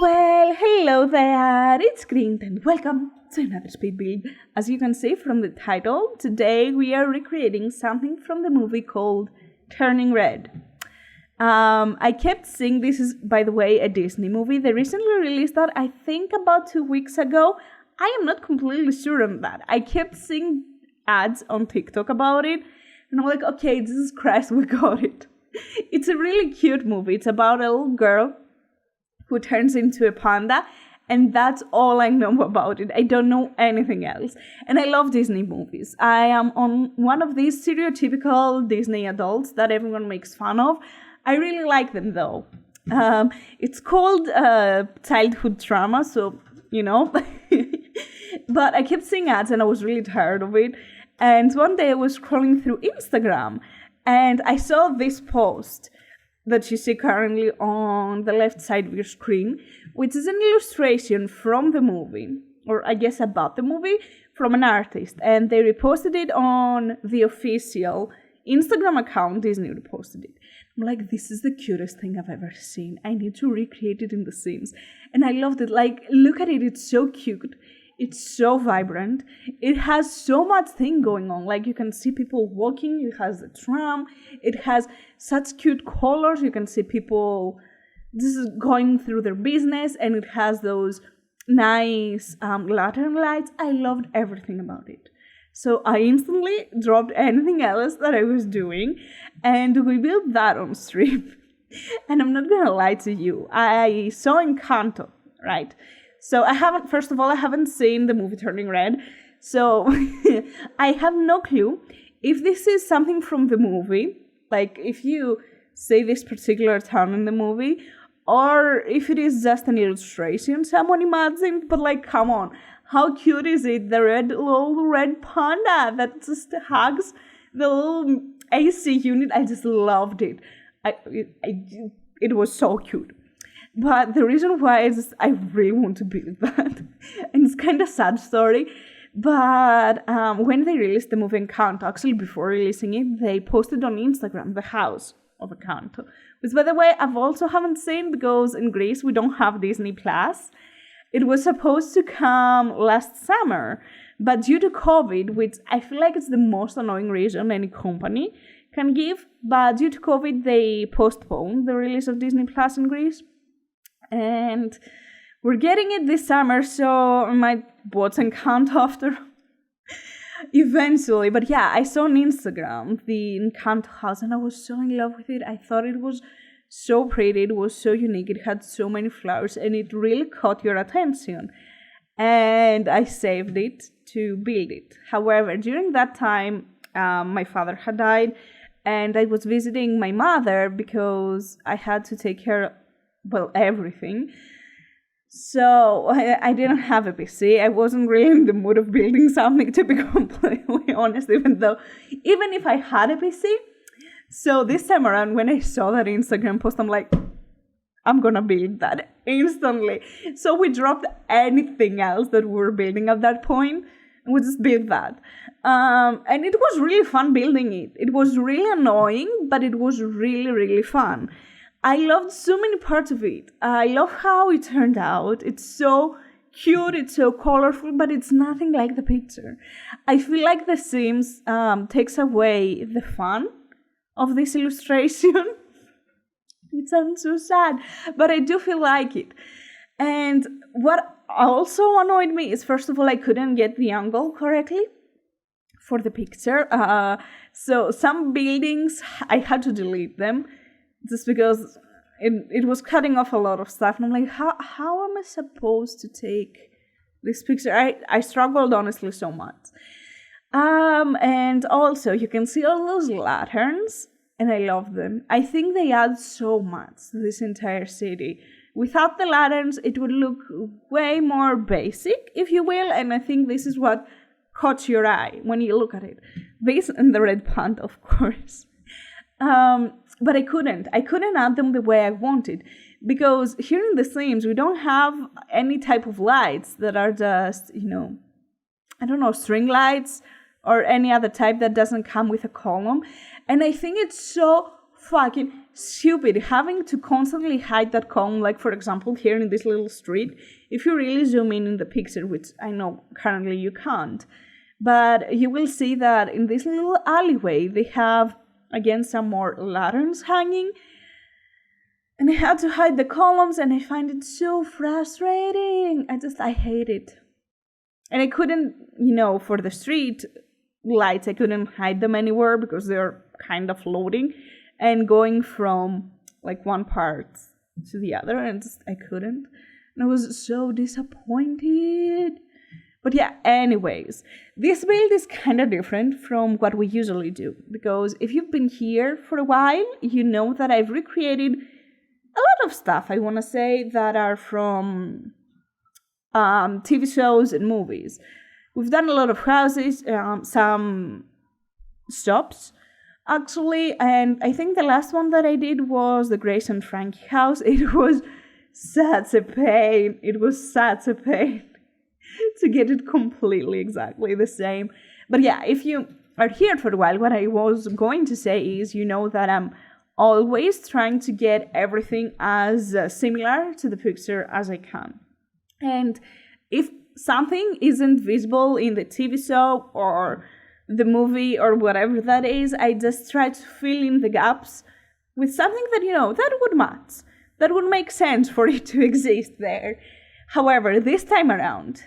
Well, hello there, it's Kriint and welcome to another speed build. As you can see from the title, today we are recreating something from the movie called Turning Red. I kept seeing this is, by the way, a Disney movie. They recently released that, I think about 2 weeks ago. I am not completely sure on that. I kept seeing ads on TikTok about it, and I'm like, okay, Jesus Christ, we got it. It's a really cute movie. It's about a little girl who turns into a panda, and that's all I know about it. I don't know anything else. And I love Disney movies. I am on one of these stereotypical Disney adults that everyone makes fun of. I really like them though. It's called childhood trauma, so, you know. But I kept seeing ads and I was really tired of it. And one day I was scrolling through Instagram and I saw this post that you see currently on the left side of your screen, which is an illustration from the movie, or I guess about the movie, from an artist. And they reposted it on the official Instagram account. Disney reposted it. I'm like, this is the cutest thing I've ever seen. I need to recreate it in The Sims. And I loved it. Like, look at it. It's so cute. It's so vibrant. It has so much thing going on. Like, you can see people walking. It has a tram. It has such cute colors. You can see people just going through their business. And it has those nice lantern lights. I loved everything about it. So I instantly dropped anything else that I was doing. And we built that on stream. And I'm not going to lie to you. I saw Encanto, right? So first of all, I haven't seen the movie Turning Red. So I have no clue if this is something from the movie, like if you say this particular town in the movie, or if it is just an illustration someone imagined. But like, come on, how cute is it? The little red panda that just hugs the little AC unit. I just loved it. It was so cute. But the reason why is I really want to build that. And it's kind of sad story. But when they released the movie Encanto, actually before releasing it, they posted on Instagram the house of Encanto. Which, by the way, I've also haven't seen because in Greece we don't have Disney Plus. It was supposed to come last summer. But due to COVID, which I feel like it's the most annoying reason any company can give. But due to COVID, they postponed the release of Disney Plus in Greece. And we're getting it this summer, so I might watch Encanto after eventually. But yeah, I saw on Instagram the Encanto house and I was so in love with it. I thought it was so pretty, it was so unique, it had so many flowers and it really caught your attention. And I saved it to build it. However, during that time, my father had died and I was visiting my mother because I had to take care of everything. So I didn't have a PC. I wasn't really in the mood of building something, to be completely honest, even if I had a PC. So this time around, when I saw that Instagram post, I'm like, I'm gonna build that instantly. So we dropped anything else that we were building at that point, and we just built that. And it was really fun building it. It was really annoying, but it was really, really fun. I loved so many parts of it. I love how it turned out. It's so cute, it's so colorful, but it's nothing like the picture. I feel like The Sims takes away the fun of this illustration. It sounds so sad, but I do feel like it. And what also annoyed me is, first of all, I couldn't get the angle correctly for the picture. So some buildings, I had to delete them. Just because it was cutting off a lot of stuff. And I'm like, how am I supposed to take this picture? I struggled, honestly, so much. And also, you can see all those lanterns, and I love them. I think they add so much to this entire city. Without the lanterns, it would look way more basic, if you will. And I think this is what caught your eye when you look at it. This and the red panda, of course. But I couldn't add them the way I wanted, because here in The Sims, we don't have any type of lights that are just, string lights or any other type that doesn't come with a column. And I think it's so fucking stupid having to constantly hide that column. Like, for example, here in this little street, if you really zoom in the picture, which I know currently you can't, but you will see that in this little alleyway, they have, again, some more lanterns hanging. And I had to hide the columns, and I find it so frustrating. I hate it. And I couldn't, for the street lights, I couldn't hide them anywhere because they're kind of floating and going from like one part to the other, and I couldn't. And I was so disappointed. But yeah, anyways, this build is kind of different from what we usually do, because if you've been here for a while, you know that I've recreated a lot of stuff, I want to say, that are from TV shows and movies. We've done a lot of houses, some stops, actually, and I think the last one that I did was the Grace and Frankie house. It was such a pain. To get it completely exactly the same. But yeah, if you are here for a while, what I was going to say is, that I'm always trying to get everything as similar to the picture as I can. And if something isn't visible in the TV show or the movie or whatever that is, I just try to fill in the gaps with something that, that would match, that would make sense for it to exist there. However, this time around,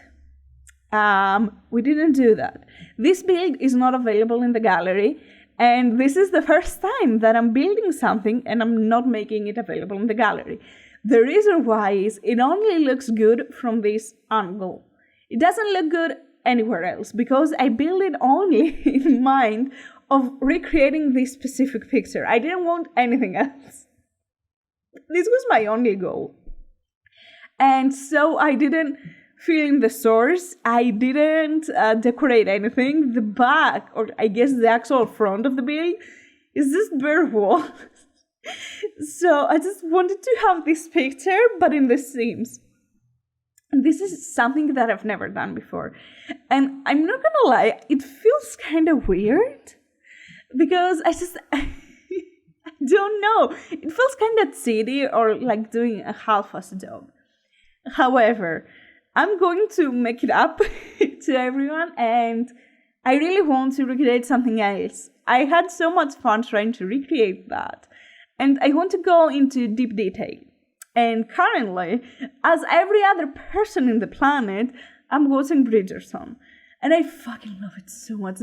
we didn't do that. This build is not available in the gallery, and this is the first time that I'm building something and I'm not making it available in the gallery. The reason why is it only looks good from this angle. It doesn't look good anywhere else because I built it only in mind of recreating this specific picture. I didn't want anything else. This was my only goal. And so I didn't fill in the source. I didn't decorate anything. The back, or I guess the actual front of the build, is just bare walls. So I just wanted to have this picture, but in the seams. And this is something that I've never done before. And I'm not gonna lie, it feels kind of weird. Because I don't know. It feels kind of silly or like doing a half-assed job. However, I'm going to make it up to everyone, and I really want to recreate something else. I had so much fun trying to recreate that, and I want to go into deep detail. And currently, as every other person in the planet, I'm watching Bridgerton, and I fucking love it so much.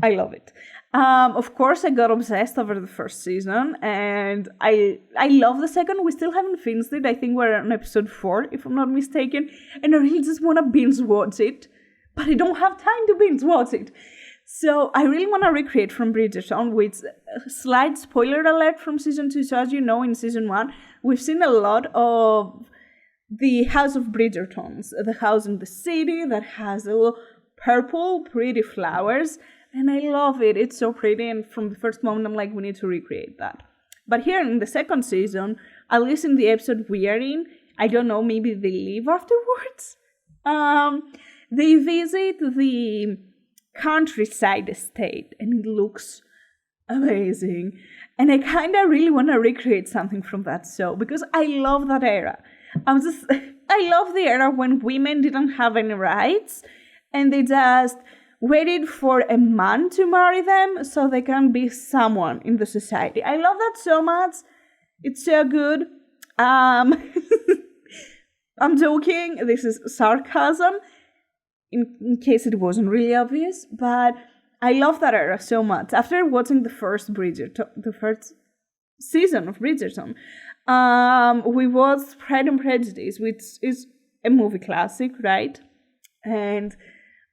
I love it. Of course, I got obsessed over the first season, and I love the second. We still haven't finished it. I think we're on episode 4, if I'm not mistaken, and I really just want to binge watch it, but I don't have time to binge watch it. So I really want to recreate from Bridgerton, with slight spoiler alert from season 2. So as you know, in season 1, we've seen a lot of the House of Bridgertons, the house in the city that has little purple, pretty flowers. And I love it. It's so pretty. And from the first moment, I'm like, we need to recreate that. But here in the second season, at least in the episode we are in, I don't know, maybe they leave afterwards. They visit the countryside estate, and it looks amazing. And I kind of really want to recreate something from that show because I love that era. I love the era when women didn't have any rights and they just waited for a man to marry them so they can be someone in the society. I love that so much. It's so good. I'm joking. This is sarcasm, in case it wasn't really obvious. But I love that era so much. After watching the first season of Bridgerton, we watched Pride and Prejudice, which is a movie classic, right? And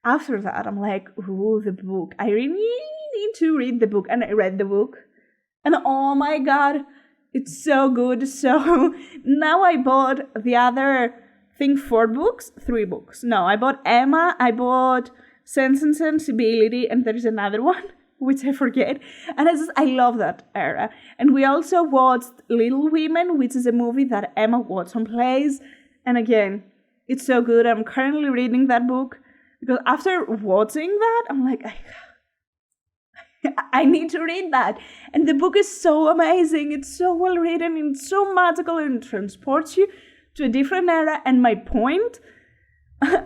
after that, I'm like, ooh, the book. I really need to read the book. And I read the book. And oh my God, it's so good. So now I bought the other thing, 3 books. No, I bought Emma, I bought Sense and Sensibility, and there is another one, which I forget. And I love that era. And we also watched Little Women, which is a movie that Emma Watson plays. And again, it's so good. I'm currently reading that book. Because after watching that, I'm like, I need to read that. And the book is so amazing. It's so well written. It's so magical and it transports you to a different era. And my point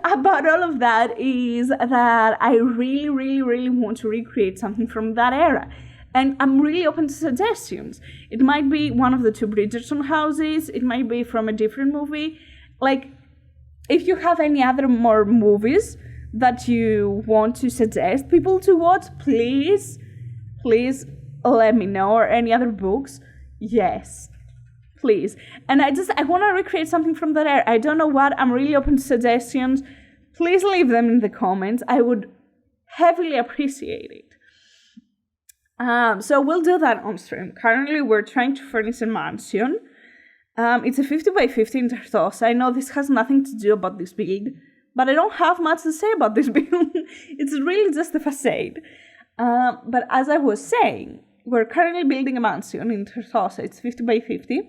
about all of that is that I really, really, really want to recreate something from that era. And I'm really open to suggestions. It might be one of the two Bridgerton houses. It might be from a different movie. Like, if you have any other more movies that you want to suggest people to watch, please let me know. Or any other books. Yes, please. And I want to recreate something from that era. I don't know what. I'm really open to suggestions. Please leave them in the comments. I would heavily appreciate it. So we'll do that on stream. Currently, we're trying to furnish a mansion. It's a 50 by 50 in Tartos. I know this has nothing to do about this build, but I don't have much to say about this build. It's really just a facade. But as I was saying, we're currently building a mansion in Tartos. It's 50 by 50.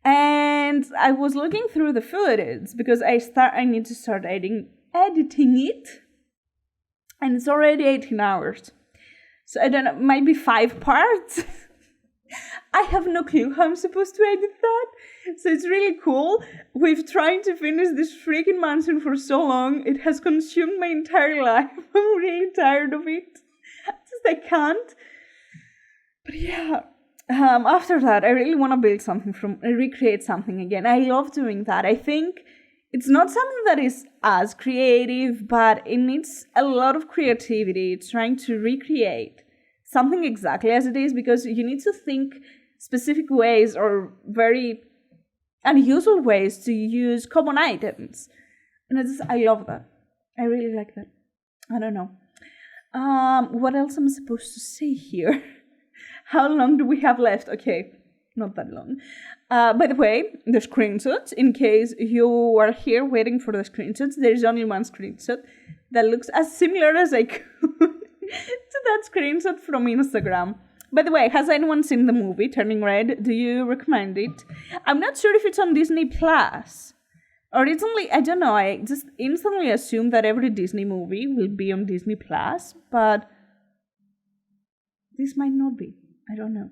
And I was looking through the footage because I need to start editing it. And it's already 18 hours. So I don't know, maybe 5 parts. I have no clue how I'm supposed to edit that. So it's really cool. We've tried to finish this freaking mansion for so long. It has consumed my entire life. I'm really tired of it. I can't. But yeah. After that, I really want to recreate something again. I love doing that. I think it's not something that is as creative, but it needs a lot of creativity trying to recreate something exactly as it is, because you need to think specific ways or very unusual ways to use common items. And I love that. I really like that. I don't know. What else am I supposed to say here? How long do we have left? Okay, not that long. By the way, the screenshots, in case you are here waiting for the screenshots, there's only one screenshot that looks as similar as I could to that screenshot from Instagram. By the way, has anyone seen the movie Turning Red? Do you recommend it? I'm not sure if it's on Disney Plus. Or it's only, I don't know, I just instantly assume that every Disney movie will be on Disney Plus, but this might not be. I don't know.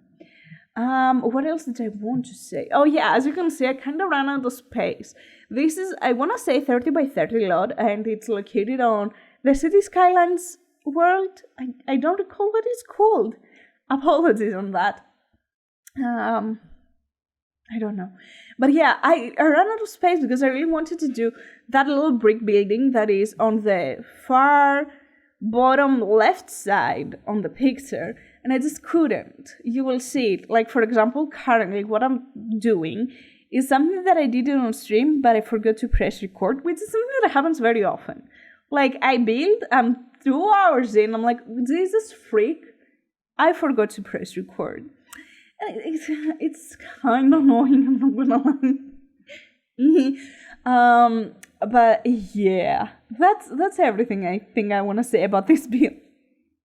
What else did I want to say? Oh yeah, as you can see, I kind of ran out of space. This is, I want to say 30 by 30 lot, and it's located on the City Skylines world. I don't recall what it's called. Apologies on that. I don't know. But yeah, I ran out of space because I really wanted to do that little brick building that is on the far bottom left side on the picture. And I just couldn't. You will see it. Like, for example, currently what I'm doing is something that I did on stream, but I forgot to press record, which is something that happens very often. Like, I build, I'm 2 hours in, I'm like, Jesus freak, I forgot to press record. It's kind of annoying, I'm not gonna lie. But yeah, that's everything I think I want to say about this build.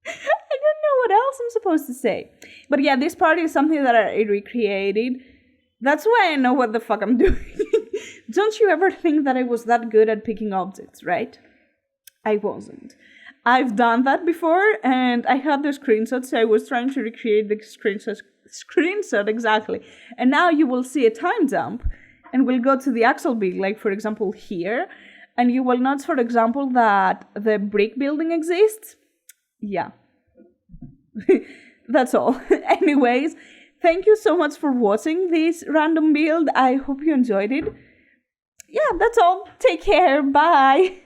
I don't know what else I'm supposed to say. But yeah, this part is something that I recreated. That's why I know what the fuck I'm doing. Don't you ever think that I was that good at picking objects, right? I wasn't. I've done that before, and I had the screenshots, so I was trying to recreate the screenshot exactly. And now you will see a time jump, and we'll go to the actual build, like for example here, and you will notice, for example, that the brick building exists. Yeah. That's all. Anyways, thank you so much for watching this random build. I hope you enjoyed it. Yeah, that's all. Take care. Bye.